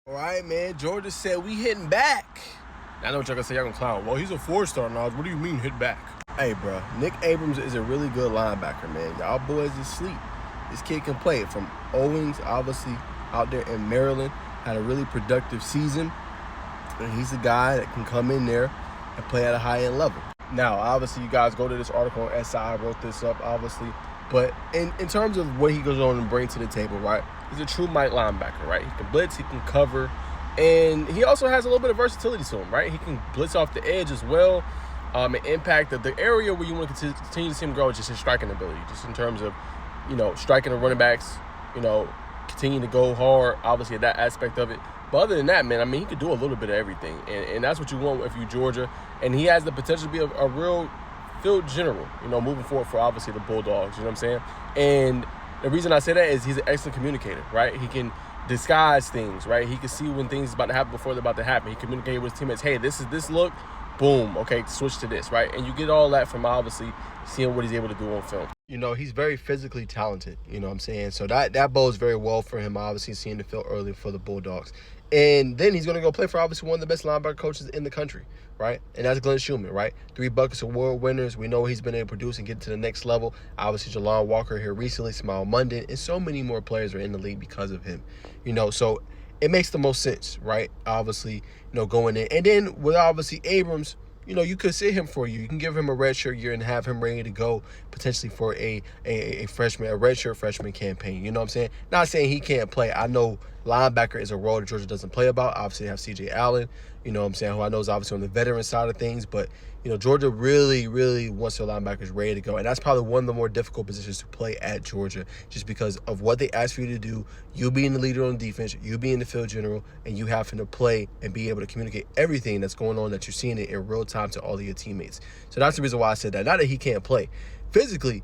All right, man. Georgia said we hitting back. I know what y'all gonna say. Y'all gonna clown. Well, he's a 4-star now. What do you mean hit back? Hey, bro. Nick Abrams is a really good linebacker, man. Y'all boys is sleep. This kid can play. From Owens, obviously, out there in Maryland. Had a really productive season. And he's a guy that can come in there and play at a high-end level. Now, obviously, you guys go to this article on SI. I wrote this up, obviously. But in terms of what he goes on and brings to the table, right? He's a true Mike linebacker, right? He can blitz, he can cover, and he also has a little bit of versatility to him, right? He can blitz off the edge as well, and impact the area where you want to continue to see him grow is just his striking ability, just in terms of, striking the running backs, continuing to go hard, obviously, at that aspect of it. But other than that, man, I mean, he could do a little bit of everything, and that's what you want if you're Georgia, and he has the potential to be a real field general, moving forward for obviously the Bulldogs, you know what I'm saying? And the reason I say that is he's an excellent communicator, right? He can disguise things, right? He can see when things are about to happen before they're about to happen. He communicated with his teammates, hey, this is this look, boom, okay, switch to this, right? And you get all that from obviously seeing what he's able to do on film. He's very physically talented, you know what I'm saying? So that bodes very well for him, obviously, seeing the field early for the Bulldogs. And then he's going to go play for, obviously, one of the best linebacker coaches in the country, right? And that's Glenn Schumann, right? 3 Buckets Award winners. We know he's been able to produce and get to the next level. Obviously, Jalon Walker here recently, Smile Monday, and so many more players are in the league because of him. So it makes the most sense, right? Obviously, going in. And then with, obviously, Abrams, you could sit him for a year. You can give him a redshirt year and have him ready to go potentially for a redshirt freshman campaign. You know what I'm saying? Not saying he can't play. I know linebacker is a role that Georgia doesn't play about. Obviously, they have C.J. Allen, who I know is obviously on the veteran side of things. But, Georgia really, really wants their linebackers ready to go. And that's probably one of the more difficult positions to play at Georgia just because of what they ask for you to do. You being the leader on defense, you being the field general, and you having to play and be able to communicate everything that's going on, that you're seeing it in real time to all of your teammates. So that's the reason why I said that. Not that he can't play. Physically,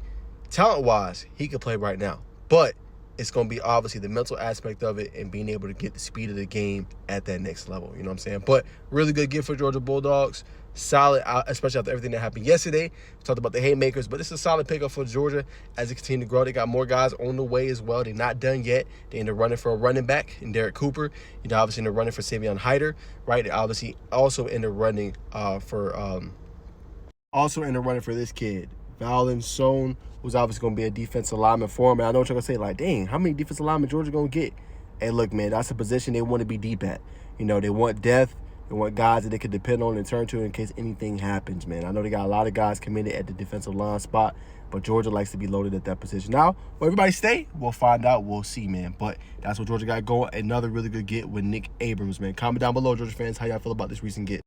talent-wise, he can play right now. But it's going to be obviously the mental aspect of it and being able to get the speed of the game at that next level. You know what I'm saying? But really good gift for Georgia Bulldogs. Solid, especially after everything that happened yesterday. We talked about the haymakers, but it's a solid pickup for Georgia as they continue to grow. They got more guys on the way as well. They're not done yet. They end up running for a running back in Derek Cooper. Obviously in the running for Savion Hyder, right? They obviously also in the running for this kid, Valen Sohn, who's obviously going to be a defensive lineman for him. And I know what you're going to say, like, dang, how many defensive linemen Georgia going to get? Hey, look, man, that's a position they want to be deep at. They want depth. They want guys that they can depend on and turn to in case anything happens, man. I know they got a lot of guys committed at the defensive line spot, but Georgia likes to be loaded at that position. Now, will everybody stay? We'll find out. We'll see, man. But that's what Georgia got going. Another really good get with Nick Abrams, man. Comment down below, Georgia fans, how y'all feel about this recent get.